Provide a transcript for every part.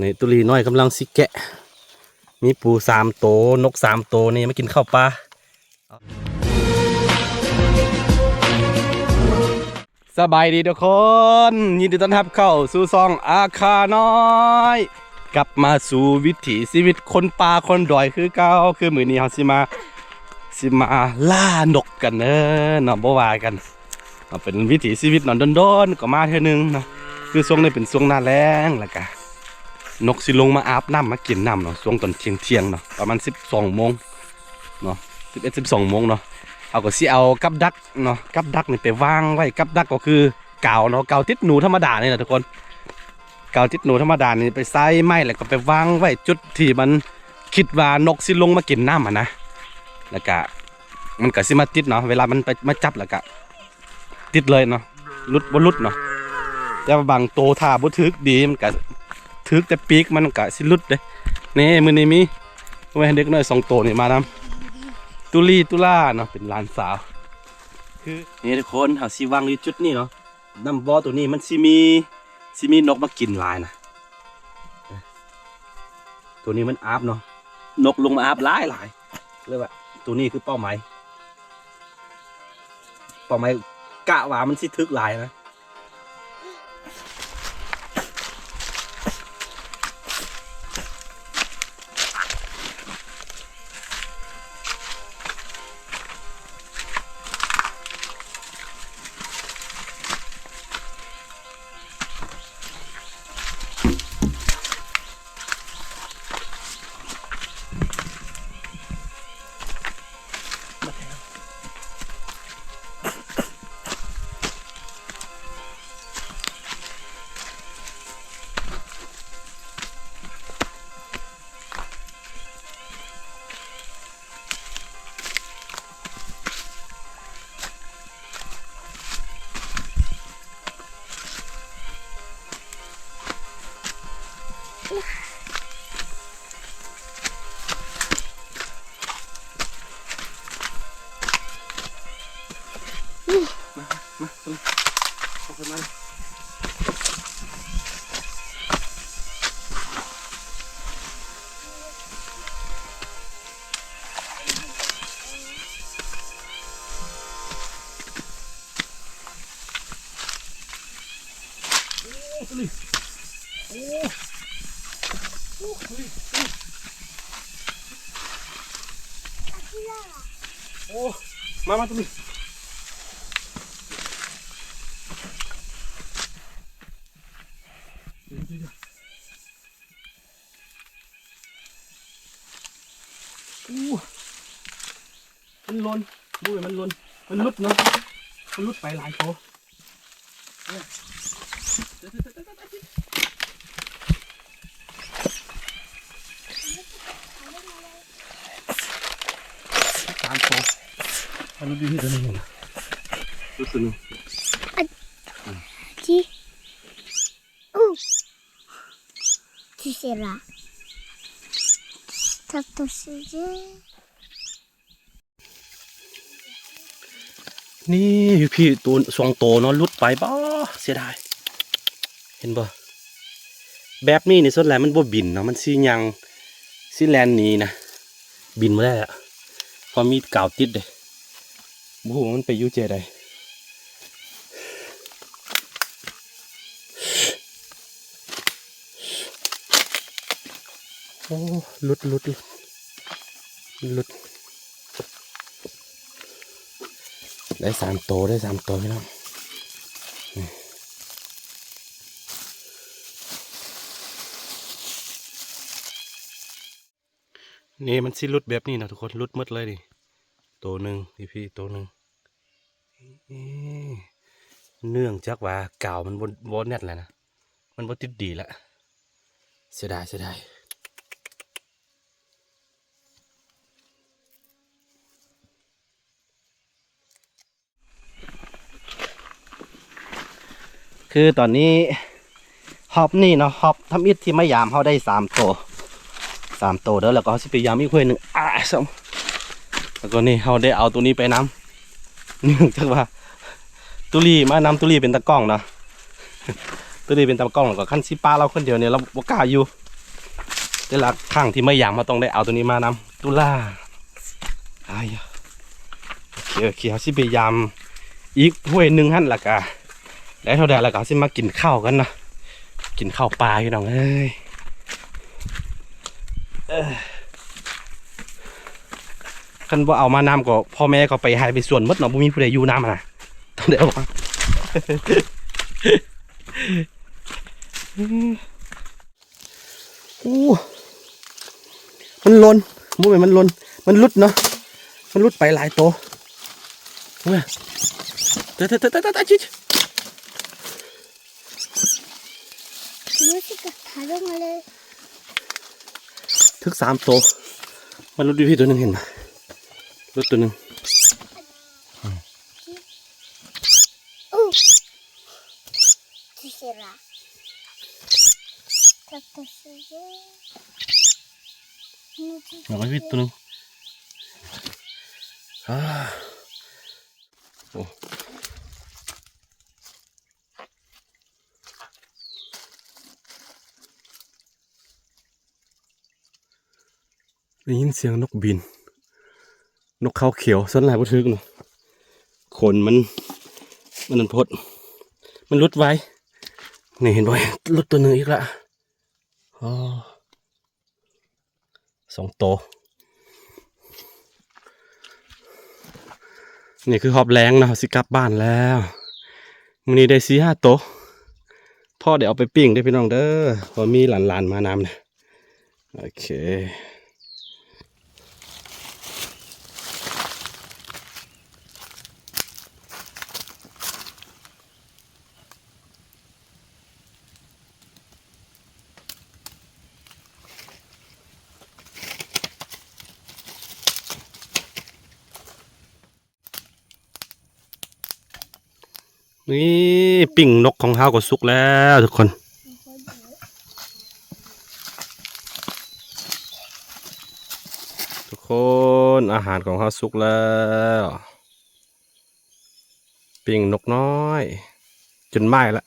นี่ตุลีน้อยกำลังสิแกะมีปู3 โตนก3 โตนี่มากินข้าวปลาสบายดีทุกคนยินดีต้อนรับเข้าสู่ซองอาคาน้อยกลับมาสู่วิถีชีวิตคนป่าคนดอยคือเก่าคือมื้อนี้เฮาสิมาล่านกกันเนาะบ่ว่ากันเป็นวิถีชีวิตนอนโดนๆก็มาเทื่อนึงเนาะคือช่วงนี้เป็นช่วงหน้าแล้งแล้วก็นกสิลงมาอาบน้ำมากินน้ำเนาะช่วงตอนเที่ยงเนาะประมาณ12 โมงเนาะ11-12 โมงเนาะเอาก็สิเอากับดักเนาะกับดักนี่ไปวางไว้กับดักก็คือกาวเนาะกาวติดหนูธรรมดานี่แหละทุกคนกาวติดหนูธรรมดานี่ไปใส่ไม้แล้วก็ไปวางไว้จุดที่มันคิดว่านกสิลงมากินน้ำนะแล้วก็มันก็สิมาติดเนาะเวลามันไปมาจับแล้วก็ติดเลยเนาะลุดบ่ลุดเนาะแต่บางโตท่าบ่ถึกดีมันก็ถึกแต่ปีกมันก็สิลุดเด้นี่มื้อนี้มีไว้ให้เด็กน้อย2 โตนี่มานำตุลีตุล่าเนาะเป็นหลานสาวคือนี่ทุกคนเฮาสิวางอยู่จุดนี้เนาะน้ำบ่อตัวนี้มันสิมีนกมากินหลายนะตัวนี้มันอาบเนาะนกลงมาอาบหลายเลยว่าตัวนี้คือเป้าหมายกะว่ามันสิทึกหลายนะโอ้มาตัวนี้มันลนดูมันลนมันลุดเนาะมันลุดไปหลายโต3 โตมันลุดที่ตัวนึงนะลุดตัวนึง주세라. 탑도 쓰지. นี่พี่ตัว2 โตเนาะลุดไปบ่เสียดายเห็นบ่แบบนี้นี่ส่วนใหญ่มันบ่บินเนาะมันสิยังสิแลนหนีนะบินบ่ได้อะพอมีกาวติดเด้บ่ฮู้มันไปอยู่เจใดโอ้ลุดได้3 โตพี่น้องนี่มันสิลุดแบบนี้นะทุกคนลุดหมดเลยดิโตนึงพี่โตนึงเนื่องจากว่ากาวมันบนแน่นแล้วนะมันบ่ติดดีแล้วเสียดายคือตอนนี้ฮอบนี่เนาะฮอบทำอิฐที่ไม่ยามเขาได้3 โตเด้อแล้วก็เขาสิไปยามอีกคนหนึ่งแล้วก็นี่เขาได้เอาตัวนี้ไปน้ำเนื่องจากว่าตุลีมานำตุลีเป็นตะกล้องเนาะตุลีเป็นตะกล้องแล้วก็ขั้นสิป้าเราคนเดียวเนี่ยเราบ่กล้าอยู่ แต่ละครั้งที่ไม่อยากมาต้องได้เอาตัวนี้มานำตุลาไอ้โอเคเขาสิพยายามอีกห้วยหนึ่งหั่นละกะแล้วเท่าใดละกะสิมากินข้าวกันนะกินข้าวปลาพี่น้องเอ้ยคันว่าเอามานำก็พ่อแม่ก็ไปหายไปส่วนมดเนาะบ่มีผู้ใดอยู่น้ำนะต้องได้เอามามันลนมุ้ยมันลนมันลุดเนาะมันลุดไปหลายโตเว้ยเตะจิ๊ดทึก3 โตมันลุดอยู่ที่ตัวนึงเห็นไหมลุดตัวนึงเอาไว้พี่ตัวนึงโอ้ได้ยินเสียงนกบินนกเขาเขียวสันหลายบ่ถึกเนาะขนมันพดมันลุดไว้นี่เห็นไหมลุดตัวนึงอีกละอ๋อ2 โตนี่คือหอบแรงนะสิกลับบ้านแล้วมื้อนี้ได้4-5 โตพ่อเดี๋ยวเอาไปปิ้งได้พี่น้องเด้อพอมีหลานๆมานำนะโอเคนี่ปิ้งนกของเฮาก็สุกแล้วทุกคนอาหารของเฮาสุกแล้วปิ้งนกน้อยจนไหม้ละ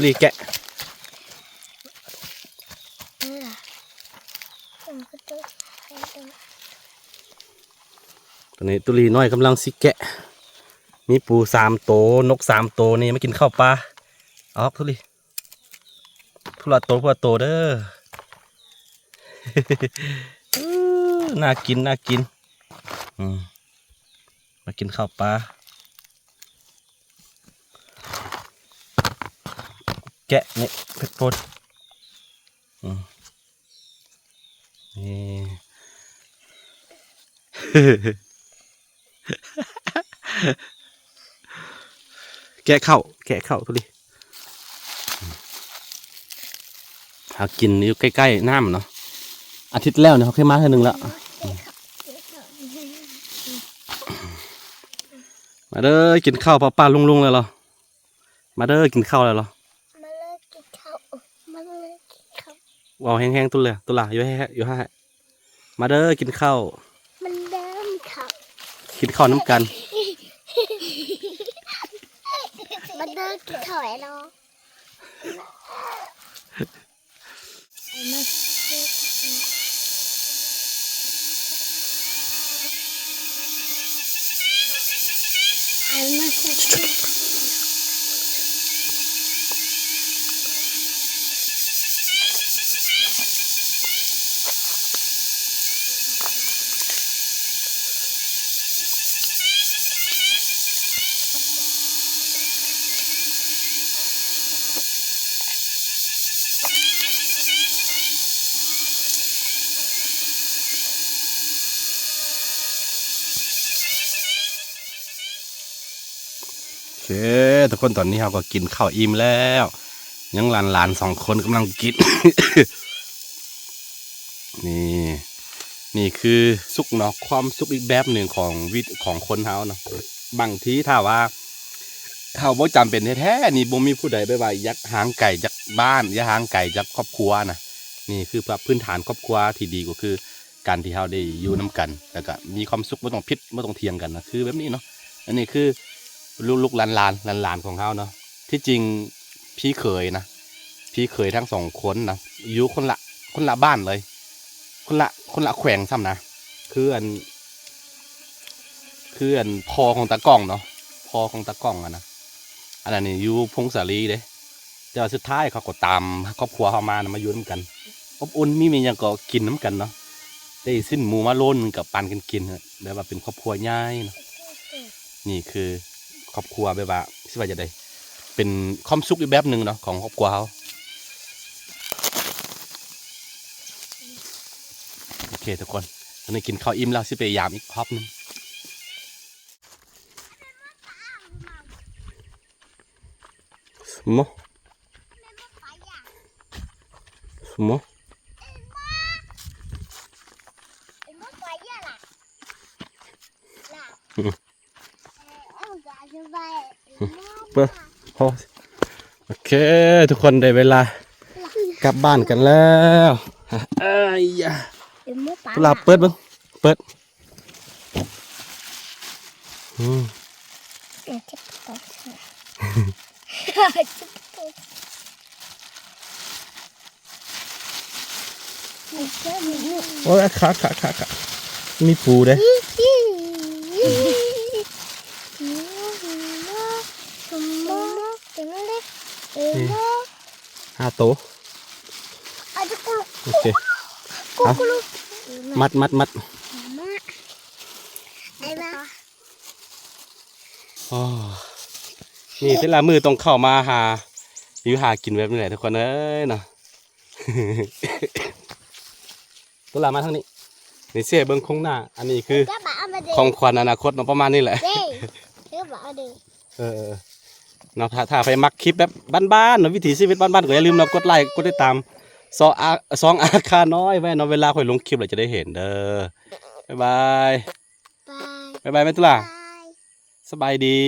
ตุลีแกะตอนนี้ตุลีน้อยกำลังสิแกะมีปู3 โตนก3 โตนี่มากินข้าวปลาเอาตุลีผู้ละโตเด้อ น่ากินมากินข้าวปลาแกะนี่เพชรพดนี่ แกะเข้าทุลีหากินอยู่ใกล้ๆน้ำเนาะอาทิตย์แล้วเนี่ยเขาเคยมาเท่านึงแล้วมาเด้อกินข้าวป้าลุงเลยเหรอมาเด้อกินข้าวเลยเหรอว้าวแห้งๆตุ้เลยตุลาอยู่ให้มาเด้อกินข้าวมันเดิมครับกินข้าวน้ำกันมาเดินกินข้าวไอ้น้องโอเคทุกคนตอนนี้เราก็กินข้าวอิ่มแล้วยังหลาน2 คนกำลังกิน นี่คือสุกเนาะความสุกอีกแบบหนึ่งของคนเฮาเนาะบางทีถ้าว่า เขาบ่จำเป็นแท้ๆนี่บ่มีผู้ใดไปว่าอยากหางไก่จากบ้านอยากหางไก่จากครอบครัวนะนี่คือพื้นฐานครอบครัวที่ดีก็คือการที่เราได้อยู่นํกันแล้วก็มีความสุขบ่ต้องผิดบ่ต้องเถียงกันนะคือแบบนี้เนาะอันนี้คือลูกหลานของเขาเนาะที่จริงพี่เคยนะพี่เคยทั้งสองคนนะอยู่คนละบ้านเลยคนละแขวงซ้ำนะคืออันพ่อของตากล้องเนาะพ่อของตากล้องอะนะอันนั้นนี่อยู่พงศาลีเด้แต่ว่าสุดท้ายเขาก็ตามครอบครัวเขามานะมาอยู่น้ำกันอบอุ่นมีอย่างก็กินน้ำกันเนาะได้สิ้นหมูมาโล้นกับปันกันกินแบบว่าเป็นครอบครัวใหญ่เนาะนี่คือครอบครัวแบบว่าสิว่าจะได้เป็นความสุขอีกแบบหนึ่งเนาะของครอบครัวเขาโอเคทุกคนตอนนี้กินข้าวอิ่มแล้วสิไปยามอีกรอบนึงสมม เปิดโอเคทุกคนได้เวลากลับบ้านกันแล้วเอ้ยตุลาเปิดบ้างเปิดโอ้ยขามีปูเด้5 โตโอเคเอามัดอ๋อนี่เวลามือต้องเข้ามาหากินแบบนี้แหละทุกคนเอ้ยเนาะ ตุลามาทางนี้นี่เสียเบิ้งคงหน้าอันนี้คือของขวัญอนาคตเนาะประมาณนี้แหละเนาะถ้าไปมักคลิปแบบบ้านๆเนาะวิถีชีวิตบ้านๆก็อย่าลืมเนาะกดไลค์กดติดตามซองอาคาน้อยไว้เนาะเวลาค่อยลงคลิปเราจะได้เห็นเด้อบ๊ายบายแม่ตุลาสบายดี